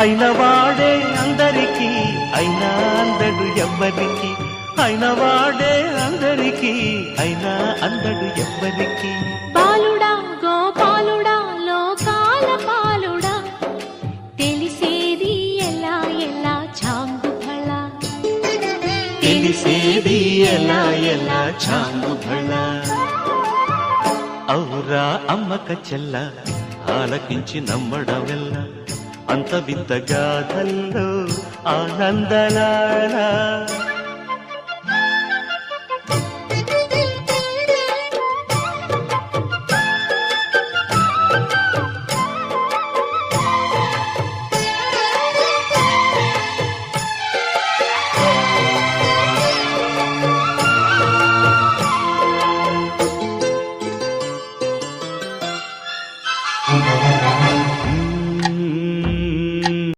అయినవాడే అందరికీ అయినా అందడు ఎవ్వరికి, అయినవాడే అందరికీ అయినా అందడు ఎవ్వరికి. బాలుడా గోపాలుడా లోకాల పాలుడా, తెలిసేది ఎలా ఎలా చాంగు ఫళ, తెలిసేది ఎలా ఎలా చాంగు ఫళ. ఔరా అమ్మక చెల్ల ఆలకించి నమ్మడమెల్ల, అంత వింత గాథల్లో ఆనందలాల.